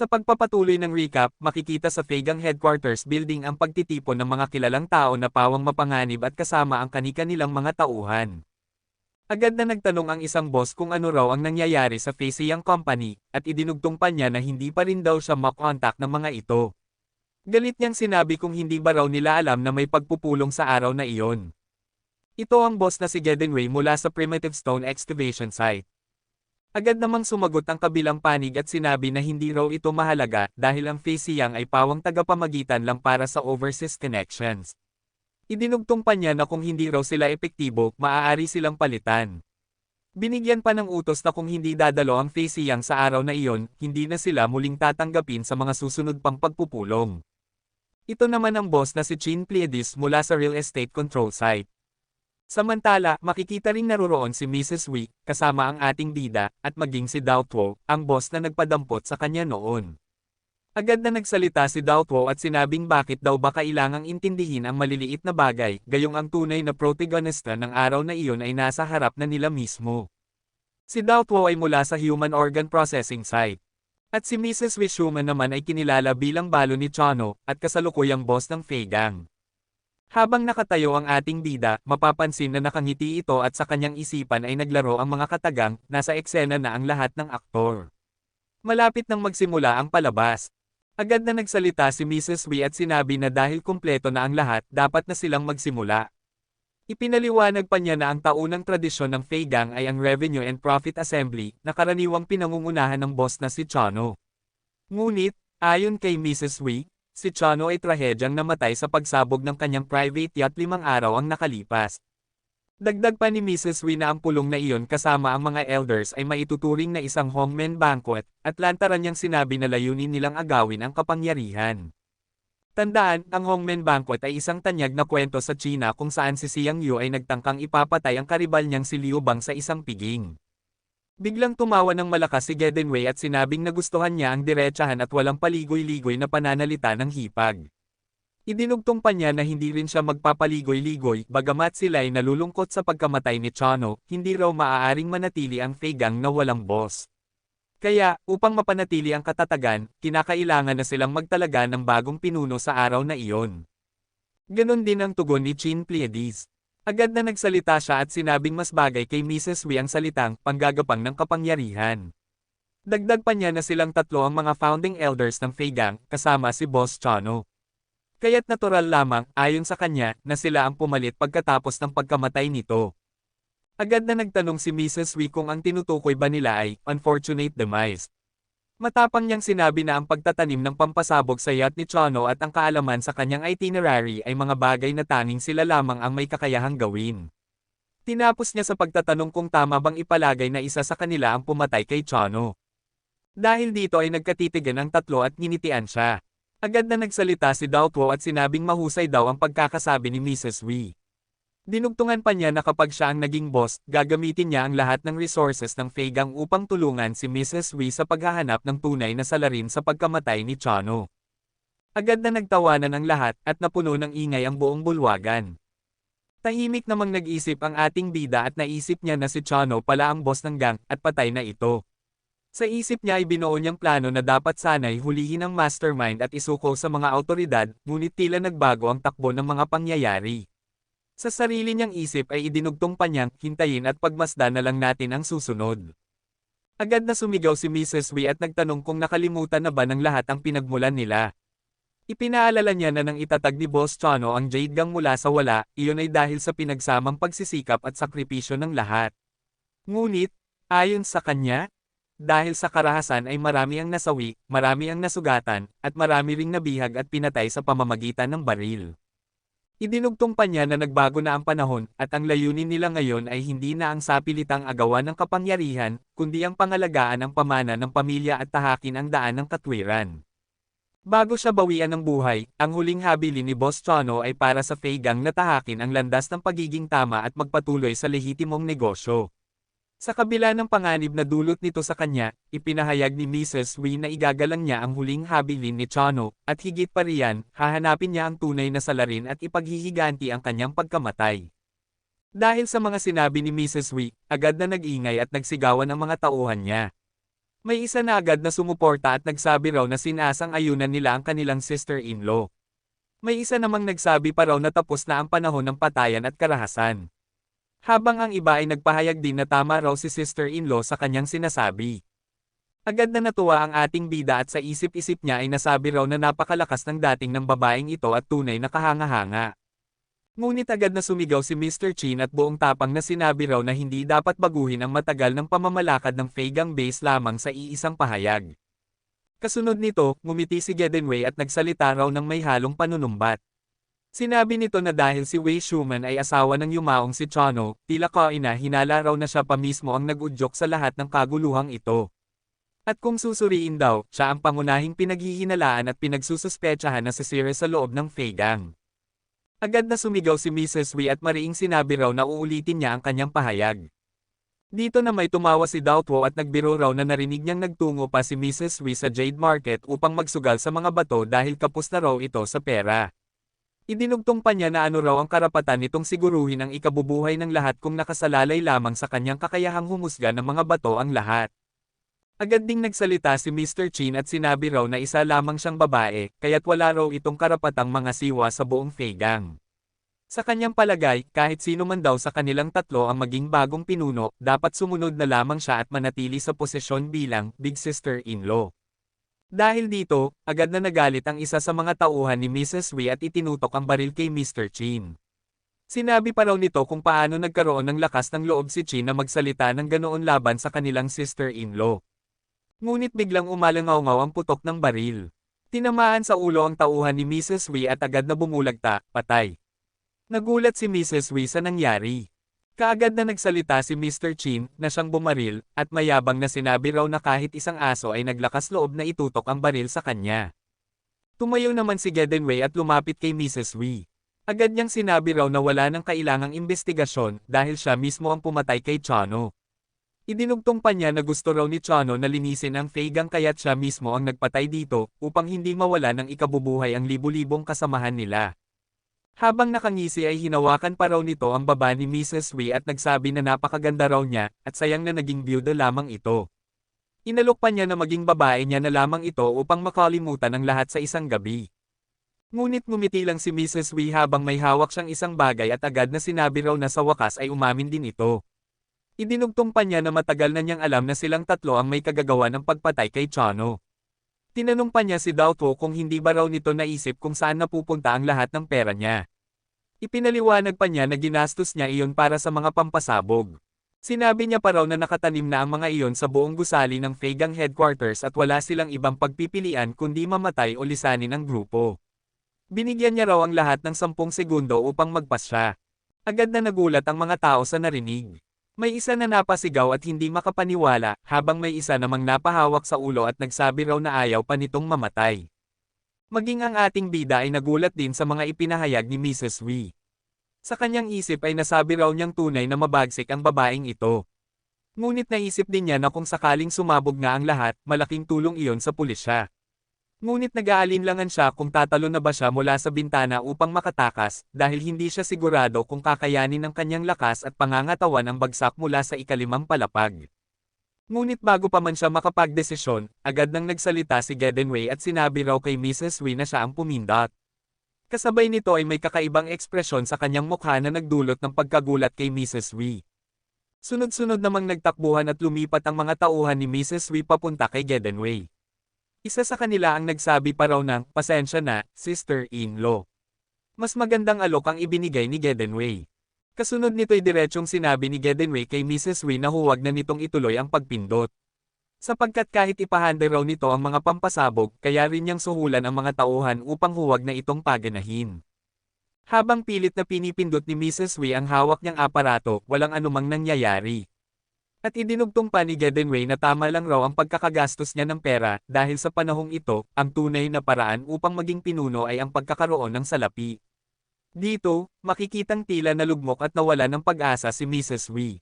Sa pagpapatuloy ng recap, makikita sa Fagang Headquarters Building ang pagtitipon ng mga kilalang tao na pawang mapanganib at kasama ang kani-kanilang mga tauhan. Agad na nagtanong ang isang boss kung ano raw ang nangyayari sa Faceyang Company, at idinugtong pa niya na hindi pa rin daw siya makontak ng mga ito. Galit niyang sinabi kung hindi ba raw nila alam na may pagpupulong sa araw na iyon. Ito ang boss na si Gedenway mula sa Primitive Stone Excavation Site. Agad namang sumagot ang kabilang panig at sinabi na hindi raw ito mahalaga dahil ang Faceyang ay pawang tagapamagitan lang para sa overseas connections. Idinugtong pa niya na kung hindi raw sila epektibo, maaari silang palitan. Binigyan pa ng utos na kung hindi dadalo ang Faceyang sa araw na iyon, hindi na sila muling tatanggapin sa mga susunod pang pagpupulong. Ito naman ang boss na si Chin Pleiades mula sa Real Estate Control Site. Samantala, makikita ring naroroon si Mrs. Wee, kasama ang ating bida, at maging si Doubtful, ang boss na nagpadampot sa kanya noon. Agad na nagsalita si Doubtful at sinabing bakit daw ba kailangang intindihin ang maliliit na bagay, gayong ang tunay na protagonista ng araw na iyon ay nasa harap na nila mismo. Si Doubtful ay mula sa Human Organ Processing Site. At si Mrs. Wee Schumann naman ay kinilala bilang balo ni Chono, at kasalukuyang boss ng Fagang. Habang nakatayo ang ating bida, mapapansin na nakangiti ito at sa kanyang isipan ay naglaro ang mga katagang, nasa eksena na ang lahat ng aktor. Malapit nang magsimula ang palabas. Agad na nagsalita si Mrs. Wee at sinabi na dahil kumpleto na ang lahat, dapat na silang magsimula. Ipinaliwanag pa niya na ang taunang tradisyon ng Fagang ay ang Revenue and Profit Assembly, na karaniwang pinangungunahan ng boss na si Chono. Ngunit, ayon kay Mrs. Wee, si Chono ay trahedyang namatay sa pagsabog ng kanyang private yacht 5 araw ang nakalipas. Dagdag pa ni Mrs. Wee na ang pulong na iyon kasama ang mga elders ay maituturing na isang hongmen banquet, at lantaran niyang sinabi na layunin nilang agawin ang kapangyarihan. Tandaan, ang hongmen banquet ay isang tanyag na kwento sa China kung saan si Xiang Yu ay nagtangkang ipapatay ang karibal niyang si Liu Bang sa isang piging. Biglang tumawa ng malakas si Gedenway at sinabing nagustuhan niya ang diretsahan at walang paligoy-ligoy na pananalita ng hipag. Idinugtong pa niya na hindi rin siya magpapaligoy-ligoy, bagamat sila ay nalulungkot sa pagkamatay ni Chono, hindi raw maaaring manatili ang Fagang na walang boss. Kaya, upang mapanatili ang katatagan, kinakailangan na silang magtalaga ng bagong pinuno sa araw na iyon. Ganon din ang tugon ni Chin Pleiades. Agad na nagsalita siya at sinabing mas bagay kay Mrs. Wee ang salitang panggagapang ng kapangyarihan. Dagdag pa niya na silang tatlo ang mga founding elders ng Fagang, kasama si Boss Chono. Kaya't natural lamang, ayon sa kanya, na sila ang pumalit pagkatapos ng pagkamatay nito. Agad na nagtanong si Mrs. Wee kung ang tinutukoy ba nila ay unfortunate demise. Matapang niyang sinabi na ang pagtatanim ng pampasabog sa yacht ni Chono at ang kaalaman sa kanyang itinerary ay mga bagay na tanging sila lamang ang may kakayahang gawin. Tinapos niya sa pagtatanong kung tama bang ipalagay na isa sa kanila ang pumatay kay Chono. Dahil dito ay nagkatitigan ang tatlo at nginitian siya. Agad na nagsalita si Doubtful at sinabing mahusay daw ang pagkakasabi ni Mrs. Wee. Dinugtungan pa niya na kapag siya ang naging boss, gagamitin niya ang lahat ng resources ng Fagang upang tulungan si Mrs. Wee sa paghahanap ng tunay na salarin sa pagkamatay ni Chono. Agad na nagtawanan ang lahat at napuno ng ingay ang buong bulwagan. Tahimik namang nag-isip ang ating bida at naisip niya na si Chono pala ang boss ng gang at patay na ito. Sa isip niya ay binuo niyang plano na dapat sana'y hulihin ang mastermind at isuko sa mga awtoridad, ngunit tila nagbago ang takbo ng mga pangyayari. Sa sarili niyang isip ay idinugtong pa niyang, hintayin at pagmasdan na lang natin ang susunod. Agad na sumigaw si Mrs. Wee at nagtanong kung nakalimutan na ba ng lahat ang pinagmulan nila. Ipinaalala niya na nang itatag ni Boss Chono ang Jade Gang mula sa wala, iyon ay dahil sa pinagsamang pagsisikap at sakripisyo ng lahat. Ngunit, ayon sa kanya, dahil sa karahasan ay marami ang nasawi, marami ang nasugatan, at marami ring nabihag at pinatay sa pamamagitan ng baril. Idinugtong pa niya na nagbago na ang panahon, at ang layunin nila ngayon ay hindi na ang sapilitang agawan ng kapangyarihan, kundi ang pangalagaan ng pamana ng pamilya at tahakin ang daan ng katwiran. Bago siya bawian ng buhay, ang huling habilin ni Boss Chono ay para sa Fagang na tahakin ang landas ng pagiging tama at magpatuloy sa lehitimong negosyo. Sa kabila ng panganib na dulot nito sa kanya, ipinahayag ni Mrs. Wee na igagalang niya ang huling habilin ni Chono, at higit pa riyan, hahanapin niya ang tunay na salarin at ipaghihiganti ang kanyang pagkamatay. Dahil sa mga sinabi ni Mrs. Wee, agad na nag-ingay at nagsigawan ang mga tauhan niya. May isa na agad na sumuporta at nagsabi raw na sinasang-ayunan nila ang kanilang sister-in-law. May isa namang nagsabi pa raw na tapos na ang panahon ng patayan at karahasan. Habang ang iba ay nagpahayag din na tama raw si sister-in-law sa kanyang sinasabi. Agad na natuwa ang ating bida at sa isip-isip niya ay nasabi raw na napakalakas ng dating ng babaeng ito at tunay na kahanga-hanga. Ngunit agad na sumigaw si Mr. Chin at buong tapang na sinabi raw na hindi dapat baguhin ang matagal ng pamamalakad ng Feigang base lamang sa iisang pahayag. Kasunod nito, ngumiti si Gedenwei at nagsalita raw ng may halong panunumbat. Sinabi nito na dahil si Wei Shuman ay asawa ng yumaong si Chano, tila kaina hinala raw na siya pa mismo ang nag-udyok sa lahat ng kaguluhang ito. At kung susuriin daw, siya ang pangunahing pinaghihinalaan at pinagsususpetsahan na sisire sa loob ng Feigang. Agad na sumigaw si Mrs. Wei at mariing sinabi raw na uulitin niya ang kanyang pahayag. Dito na may tumawa si Doubtful at nagbiro raw na narinig niyang nagtungo pa si Mrs. Wei sa Jade Market upang magsugal sa mga bato dahil kapos na raw ito sa pera. Idinugtong pa niya na ano raw ang karapatan nitong siguruhin ang ikabubuhay ng lahat kung nakasalalay lamang sa kanyang kakayahang humusga ng mga bato ang lahat. Agad ding nagsalita si Mr. Chin at sinabi raw na isa lamang siyang babae, kaya't wala raw itong karapatang mga siwa sa buong Feigang. Sa kanyang palagay, kahit sino man daw sa kanilang tatlo ang maging bagong pinuno, dapat sumunod na lamang siya at manatili sa posisyon bilang big sister-in-law. Dahil dito, agad na nagalit ang isa sa mga tauhan ni Mrs. Wei at itinutok ang baril kay Mr. Chin. Sinabi pa raw nito kung paano nagkaroon ng lakas ng loob si Chin na magsalita ng ganoon laban sa kanilang sister-in-law. Ngunit biglang umalangaw-ngaw ang putok ng baril. Tinamaan sa ulo ang tauhan ni Mrs. Wei at agad na bumulagta, patay. Nagulat si Mrs. Wei sa nangyari. Kaagad na nagsalita si Mr. Chin, na siyang bumaril, at mayabang na sinabi raw na kahit isang aso ay naglakas loob na itutok ang baril sa kanya. Tumayo naman si Gedenwei at lumapit kay Mrs. Wei. Agad niyang sinabi raw na wala nang kailangang investigasyon dahil siya mismo ang pumatay kay Chano. Idinugtong pa niya na gusto raw ni Chano na linisin ang Feigang kaya't siya mismo ang nagpatay dito upang hindi mawala ng ikabubuhay ang libu-libong kasamahan nila. Habang nakangisi ay hinawakan pa raw nito ang baba ni Mrs. Wei at nagsabi na napakaganda raw niya at sayang na naging byuda lamang ito. Inalok pa niya na maging babae niya na lamang ito upang makalimutan ang lahat sa isang gabi. Ngunit ngumiti lang si Mrs. Wei habang may hawak siyang isang bagay at agad na sinabi raw na sa wakas ay umamin din ito. Idinugtong pa niya na matagal na niyang alam na silang tatlo ang may kagagawa ng pagpatay kay Chano. Tinanong pa niya si Doubtful kung hindi ba raw nito naisip kung saan napupunta ang lahat ng pera niya. Ipinaliwanag pa niya na ginastos niya iyon para sa mga pampasabog. Sinabi niya pa raw na nakatanim na ang mga iyon sa buong gusali ng Feigang headquarters at wala silang ibang pagpipilian kundi mamatay o lisanin ang grupo. Binigyan niya raw ang lahat ng 10 segundo upang magpasya. Agad na nagulat ang mga tao sa narinig. May isa na napasigaw at hindi makapaniwala, habang may isa namang napahawak sa ulo at nagsabi raw na ayaw pa nitong mamatay. Maging ang ating bida ay nagulat din sa mga ipinahayag ni Mrs. Wei. Sa kanyang isip ay nasabi raw niyang tunay na mabagsik ang babaeng ito. Ngunit naisip din niya na kung sakaling sumabog nga ang lahat, malaking tulong iyon sa pulisya. Ngunit nag-aalinlangan siya kung tatalo na ba siya mula sa bintana upang makatakas, dahil hindi siya sigurado kung kakayanin ng kanyang lakas at pangangatawan ang bagsak mula sa ikalimang palapag. Ngunit bago pa man siya makapagdesisyon, agad nang nagsalita si Gedenwei at sinabi raw kay Mrs. Wei na siya ang pumindot. Kasabay nito ay may kakaibang ekspresyon sa kanyang mukha na nagdulot ng pagkagulat kay Mrs. Wei. Sunod-sunod namang nagtakbuhan at lumipat ang mga tauhan ni Mrs. Wei papunta kay Gedenwei. Isa sa kanila ang nagsabi pa raw ng, pasensya na, sister-in-law. Mas magandang alok ang ibinigay ni Gedenwei. Kasunod nito'y diretsong sinabi ni Gedenwei kay Mrs. Wei na huwag na nitong ituloy ang pagpindot. Sapagkat kahit ipahanda raw nito ang mga pampasabog, kaya rin niyang suhulan ang mga tauhan upang huwag na itong paganahin. Habang pilit na pinipindot ni Mrs. Wei ang hawak niyang aparato, walang anumang nangyayari. At idinugtong pa ni Gedenwei na tama lang raw ang pagkakagastos niya ng pera, dahil sa panahong ito, ang tunay na paraan upang maging pinuno ay ang pagkakaroon ng salapi. Dito, makikitang tila nalugmok at nawala ng pag-asa si Mrs. Wei.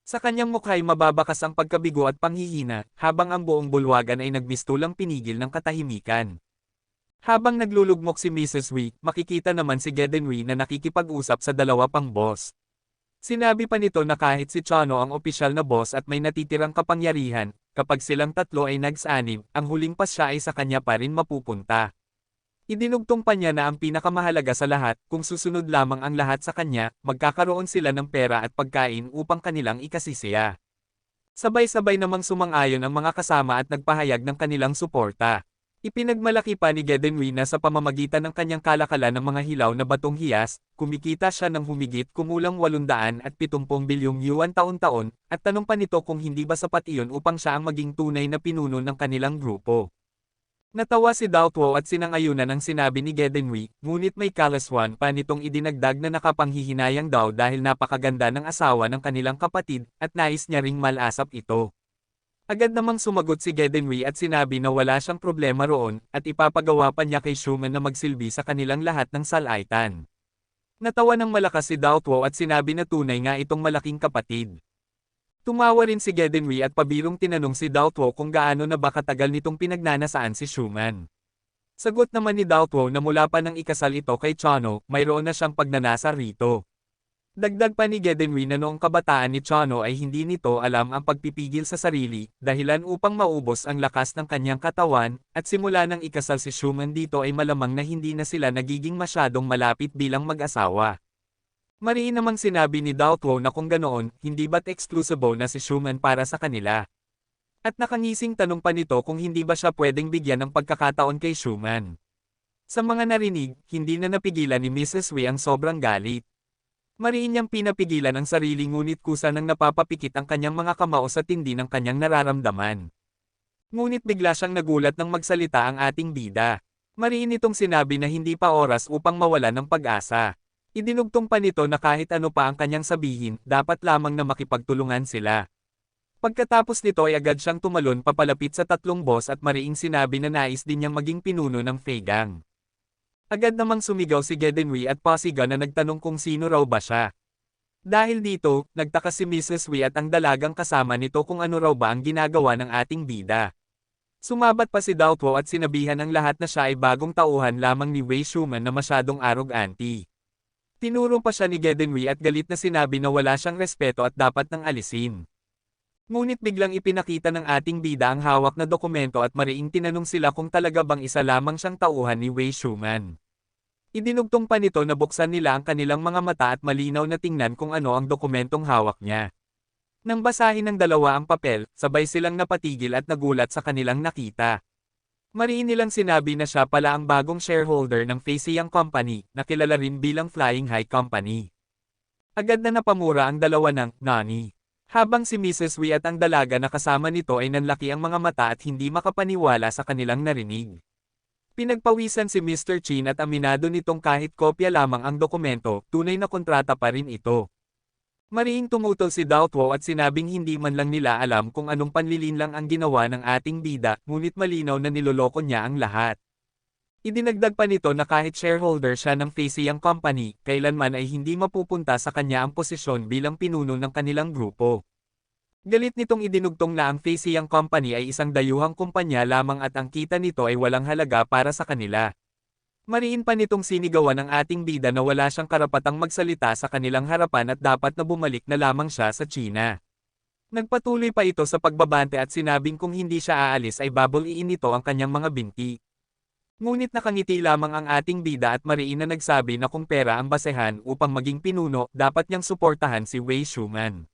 Sa kanyang mukha'y mababakas ang pagkabigo at panghihina, habang ang buong bulwagan ay nagmistulang pinigil ng katahimikan. Habang naglulugmok si Mrs. Wei, makikita naman si Gedenwei na nakikipag-usap sa dalawa pang boss. Sinabi pa nito na kahit si Chano ang opisyal na boss at may natitirang kapangyarihan, kapag silang tatlo ay nagsanib, ang huling pasya ay sa kanya pa rin mapupunta. Idinugtong pa niya na ang pinakamahalaga sa lahat, kung susunod lamang ang lahat sa kanya, magkakaroon sila ng pera at pagkain upang kanilang ikasisiya. Sabay-sabay namang sumang-ayon ang mga kasama at nagpahayag ng kanilang suporta. Ipinagmalaki pa ni Gedenwi na sa pamamagitan ng kanyang kalakalan ng mga hilaw na batong hiyas, kumikita siya ng humigit kumulang 870 bilyong yuan taon-taon, at tanong pa nito kung hindi ba sapat iyon upang siya ang maging tunay na pinuno ng kanilang grupo. Natawa si Dao Tuo at sinangayunan ang sinabi ni Gedenwi, ngunit may kalaswan pa nitong idinagdag na nakapanghihinayang daw dahil napakaganda ng asawa ng kanilang kapatid, at nais niya ring malasap ito. Agad namang sumagot si Gedenwi at sinabi na wala siyang problema roon, at ipapagawa pa niya kay Schumann na magsilbi sa kanilang lahat ng salaitan. Natawa ng malakas si Dao Tuo at sinabi na tunay nga itong malaking kapatid. Tumawa rin si Gedenwi at pabirong tinanong si Dao Tuo kung gaano na ba katagal nitong pinagnanasaan si Schumann. Sagot naman ni Dao Tuo na mula pa nang ikasal ito kay Chano, mayroon na siyang pagnanasa rito. Dagdag pa ni Gedenwi na noong kabataan ni Chano ay hindi nito alam ang pagpipigil sa sarili, dahilan upang maubos ang lakas ng kanyang katawan, at simula nang ikasal si Schumann dito ay malamang na hindi na sila nagiging masyadong malapit bilang mag-asawa. Mariin namang sinabi ni Dao Tuo na kung ganoon, hindi ba't exclusive na si Schumann para sa kanila? At nakangising tanong pa nito kung hindi ba siya pwedeng bigyan ng pagkakataon kay Schumann. Sa mga narinig, hindi na napigilan ni Mrs. Wei ang sobrang galit. Mariin niyang pinapigilan ang sarili ngunit kusa nang napapapikit ang kanyang mga kamao sa tindi ng kanyang nararamdaman. Ngunit bigla siyang nagulat nang magsalita ang ating bida. Mariin itong sinabi na hindi pa oras upang mawala ng pag-asa. Idinugtong pa nito na kahit ano pa ang kanyang sabihin, dapat lamang na makipagtulungan sila. Pagkatapos nito ay agad siyang tumalon papalapit sa tatlong boss at mariing sinabi na nais din niyang maging pinuno ng Feigang. Agad namang sumigaw si Gedenwi at pasiga na nagtanong kung sino raw ba siya. Dahil dito, nagtaka si Mrs. Wei at ang dalagang kasama nito kung ano raw ba ang ginagawa ng ating bida. Sumabat pa si Dao Tuo at sinabihan ang lahat na siya ay bagong tauhan lamang ni Wei Schumann na masyadong arrogante. Tinuro pa siya ni Gedenwi at galit na sinabi na wala siyang respeto at dapat nang alisin. Ngunit biglang ipinakita ng ating bida ang hawak na dokumento at mariing tinanong sila kung talaga bang isa lamang siyang tauhan ni Wei Schumann. Idinugtong pa nito na buksan nila ang kanilang mga mata at malinaw na tingnan kung ano ang dokumentong hawak niya. Nang basahin ng dalawa ang papel, sabay silang napatigil at nagulat sa kanilang nakita. Mariin nilang sinabi na siya pala ang bagong shareholder ng Feisiyang Company, na kilala rin bilang Flying High Company. Agad na napamura ang dalawa ng "Nani." Habang si Mrs. Wei at ang dalaga na kasama nito ay nanlaki ang mga mata at hindi makapaniwala sa kanilang narinig. Pinagpawisan si Mr. Chin at aminado nitong kahit kopya lamang ang dokumento, tunay na kontrata pa rin ito. Mariing tumutol si Dao Tuo at sinabing hindi man lang nila alam kung anong panlilinlang ang ginawa ng ating bida, ngunit malinaw na niloloko niya ang lahat. Idinagdag pa nito na kahit shareholder siya ng Feisiyang Company, kailanman ay hindi mapupunta sa kanya ang posisyon bilang pinuno ng kanilang grupo. Galit nitong idinugtong na ang Feisiyang Company ay isang dayuhang kumpanya lamang at ang kita nito ay walang halaga para sa kanila. Mariin pa nitong sinigawan ng ating bida na wala siyang karapatang magsalita sa kanilang harapan at dapat na bumalik na lamang siya sa China. Nagpatuloy pa ito sa pagbabante at sinabing kung hindi siya aalis ay babuliin nito ang kanyang mga binti. Ngunit nakangiti lamang ang ating bida at mariin na nagsabi na kung pera ang basehan upang maging pinuno, dapat niyang suportahan si Wei Schumann.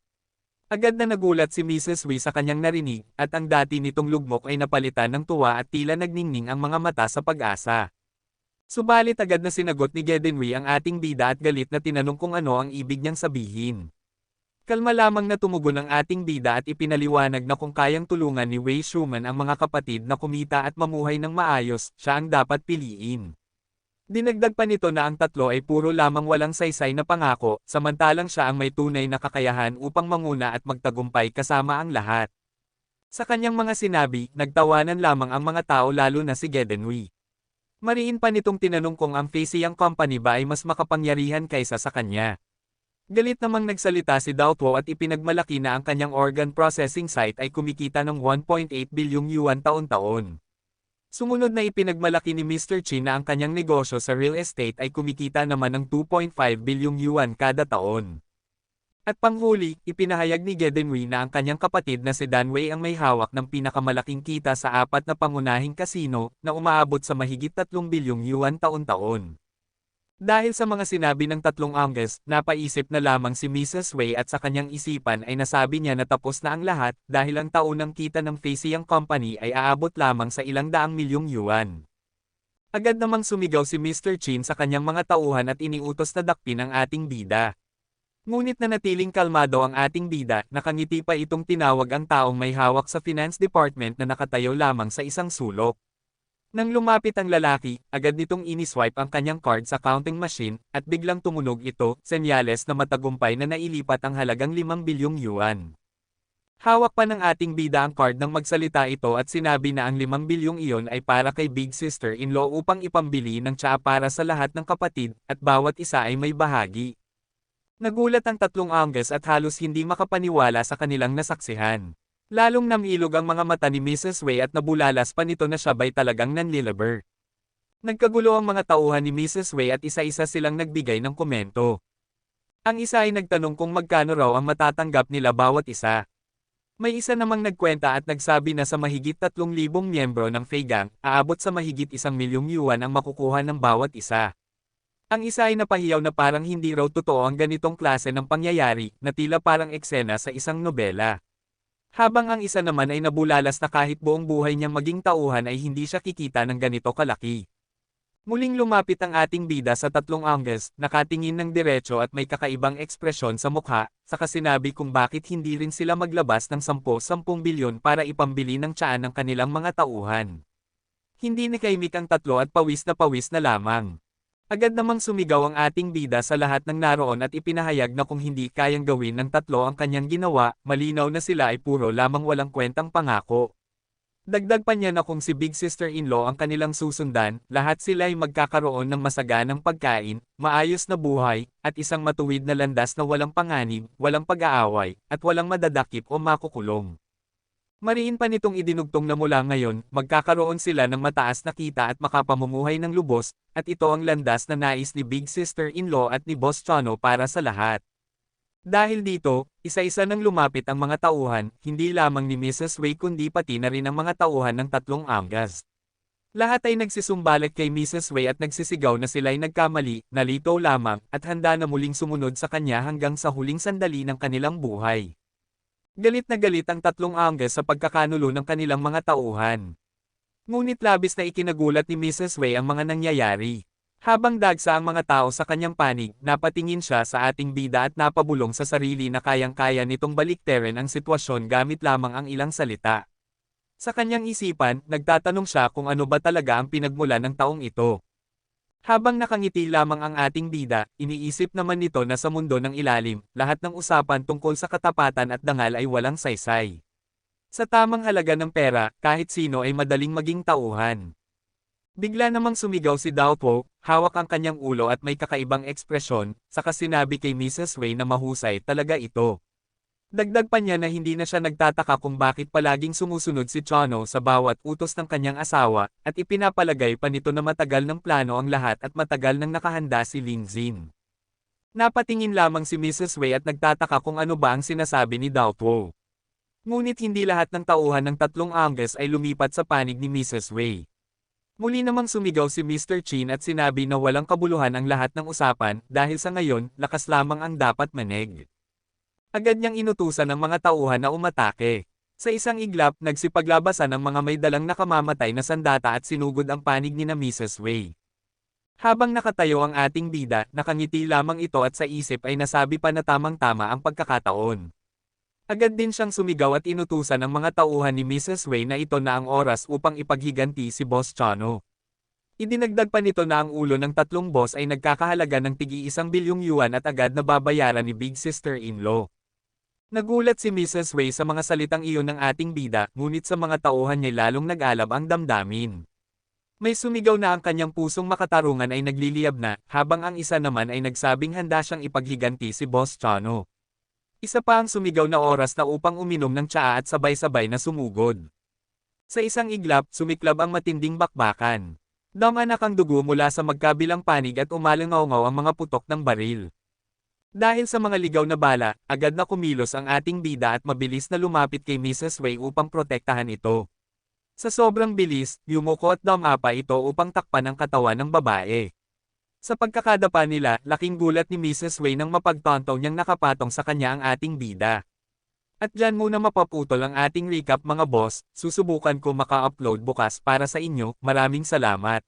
Agad na nagulat si Mrs. Wei sa kanyang narinig, at ang dati nitong lugmok ay napalitan ng tuwa at tila nagningning ang mga mata sa pag-asa. Subalit agad na sinagot ni Gedenwi ang ating bida at galit na tinanong kung ano ang ibig niyang sabihin. Kalma lamang na tumugon ang ating bida at ipinaliwanag na kung kayang tulungan ni Wei Schumann ang mga kapatid na kumita at mamuhay ng maayos, siya ang dapat piliin. Dinagdag pa nito na ang tatlo ay puro lamang walang saysay na pangako, samantalang siya ang may tunay na kakayahan upang manguna at magtagumpay kasama ang lahat. Sa kanyang mga sinabi, nagtawanan lamang ang mga tao lalo na si Gedenwi. Mariin pa nitong tinanong kung ang Feisiyang Company ba ay mas makapangyarihan kaysa sa kanya. Galit namang nagsalita si Dao Tuo at ipinagmalaki na ang kanyang organ processing site ay kumikita ng 1.8 bilyong yuan taon-taon. Sumunod na ipinagmalaki ni Mr. Chin na ang kanyang negosyo sa real estate ay kumikita naman ng 2.5 bilyong yuan kada taon. At panghuli, ipinahayag ni Gedenwei na ang kanyang kapatid na si Danwei ang may hawak ng pinakamalaking kita sa apat na pangunahing kasino na umaabot sa mahigit 3 bilyong yuan taon-taon. Dahil sa mga sinabi ng tatlong Angus, napaisip na lamang si Mrs. Wei at sa kanyang isipan ay nasabi niya na tapos na ang lahat dahil ang taunang kita ng Faceyang Company ay aabot lamang sa ilang daang milyong yuan. Agad namang sumigaw si Mr. Chin sa kanyang mga tauhan at iniutos na dakpin ang ating bida. Ngunit nanatiling kalmado ang ating bida, nakangiti pa itong tinawag ang taong may hawak sa Finance Department na nakatayo lamang sa isang sulok. Nang lumapit ang lalaki, agad nitong iniswipe ang kanyang card sa counting machine, at biglang tumunog ito, senyales na matagumpay na nailipat ang halagang 5 bilyong yuan. Hawak pa ng ating bida ang card nang magsalita ito at sinabi na ang 5 bilyong iyon ay para kay Big Sister-in-law upang ipambili ng tsaa para sa lahat ng kapatid, at bawat isa ay may bahagi. Nagulat ang tatlong Angus at halos hindi makapaniwala sa kanilang nasaksihan. Lalong namilog ang mga mata ni Mrs. Wei at nabulalas pa nito na siya ba'y talagang nanlilaber. Nagkagulo ang mga tauhan ni Mrs. Wei at isa-isa silang nagbigay ng komento. Ang isa ay nagtanong kung magkano raw ang matatanggap nila bawat isa. May isa namang nagkwenta at nagsabi na sa mahigit 3,000 miyembro ng Feigang, aabot sa mahigit 1 milyong yuan ang makukuha ng bawat isa. Ang isa ay napahiyaw na parang hindi raw totoo ang ganitong klase ng pangyayari, na tila parang eksena sa isang nobela. Habang ang isa naman ay nabulalas na kahit buong buhay niyang maging tauhan ay hindi siya kikita ng ganito kalaki. Muling lumapit ang ating bida sa tatlong Angus, nakatingin ng diretso at may kakaibang ekspresyon sa mukha, saka sinabi kung bakit hindi rin sila maglabas ng 10 bilyon para ipambili ng tiyaan ng kanilang mga tauhan. Hindi nakaimik ang tatlo at pawis na lamang. Agad namang sumigaw ang ating bida sa lahat ng naroon at ipinahayag na kung hindi kayang gawin ng tatlo ang kanyang ginawa, malinaw na sila ay puro lamang walang kwentang pangako. Dagdag pa niya na kung si Big Sister-in-law ang kanilang susundan, lahat sila ay magkakaroon ng masaganang pagkain, maayos na buhay, at isang matuwid na landas na walang panganib, walang pag-aaway, at walang madadakip o makukulong. Mariin pa nitong idinugtong na mula ngayon, magkakaroon sila ng mataas na kita at makapamumuhay ng lubos, at ito ang landas na nais ni Big Sister-in-law at ni Boss Chano para sa lahat. Dahil dito, isa-isa nang lumapit ang mga tauhan, hindi lamang ni Mrs. Wei kundi pati na rin ang mga tauhan ng tatlong Angus. Lahat ay nagsisumbalit kay Mrs. Wei at nagsisigaw na sila'y nagkamali, nalito lamang, at handa na muling sumunod sa kanya hanggang sa huling sandali ng kanilang buhay. Galit na galit ang tatlong Angus sa pagkakanulo ng kanilang mga tauhan. Ngunit labis na ikinagulat ni Mrs. Wei ang mga nangyayari. Habang dagsa ang mga tao sa kanyang panig, napatingin siya sa ating bida at napabulong sa sarili na kayang-kaya nitong baliktarin ang sitwasyon gamit lamang ang ilang salita. Sa kanyang isipan, nagtatanong siya kung ano ba talaga ang pinagmulan ng taong ito. Habang nakangiti lamang ang ating bida, iniisip naman nito na sa mundo ng ilalim, lahat ng usapan tungkol sa katapatan at dangal ay walang saysay. Sa tamang halaga ng pera, kahit sino ay madaling maging tauhan. Bigla namang sumigaw si Dao Po, hawak ang kanyang ulo at may kakaibang ekspresyon, saka sinabi kay Mrs. Wei na mahusay talaga ito. Dagdag pa niya na hindi na siya nagtataka kung bakit palaging sumusunod si Chano sa bawat utos ng kanyang asawa, at ipinapalagay pa nito na matagal ng plano ang lahat at matagal nang nakahanda si Lin Xin. Napatingin lamang si Mrs. Wei at nagtataka kung ano ba ang sinasabi ni Dao Po. Ngunit hindi lahat ng tauhan ng tatlong Angus ay lumipat sa panig ni Mrs. Wei. Muli namang sumigaw si Mr. Chin at sinabi na walang kabuluhan ang lahat ng usapan dahil sa ngayon, lakas lamang ang dapat manig. Agad niyang inutusan ng mga tauhan na umatake. Sa isang iglap, nagsipaglabasan ang mga may dalang nakamamatay na sandata at sinugod ang panig ni na Mrs. Wei. Habang nakatayo ang ating bida, nakangiti lamang ito at sa isip ay nasabi pa na tamang-tama ang pagkakataon. Agad din siyang sumigaw at inutusan ng mga tauhan ni Mrs. Wei na ito na ang oras upang ipaghiganti si Boss Chano. Idinagdag pa nito na ang ulo ng tatlong boss ay nagkakahalaga ng tig-1 bilyong yuan at agad na babayaran ni Big Sister-in-law. Nagulat si Mrs. Wei sa mga salitang iyon ng ating bida, ngunit sa mga tauhan niya lalong nag-alab ang damdamin. May sumigaw na ang kanyang pusong makatarungan ay nagliliyab na, habang ang isa naman ay nagsabing handa siyang ipaghiganti si Boss Chano. Isa pa ang sumigaw na oras na upang uminom ng tsaa at sabay-sabay na sumugod. Sa isang iglap, sumiklab ang matinding bakbakan. Damanak ang dugo mula sa magkabilang panig at umalangaw ang mga putok ng baril. Dahil sa mga ligaw na bala, agad na kumilos ang ating bida at mabilis na lumapit kay Mrs. Wei upang protektahan ito. Sa sobrang bilis, yumuko at dumapa ito upang takpan ang katawan ng babae. Sa pagkakadapa nila, laking gulat ni Mrs. Wei nang mapagtanto niyang nakapatong sa kanya ang ating bida. At dyan muna mapaputol ang ating recap mga boss, susubukan ko maka-upload bukas para sa inyo, maraming salamat.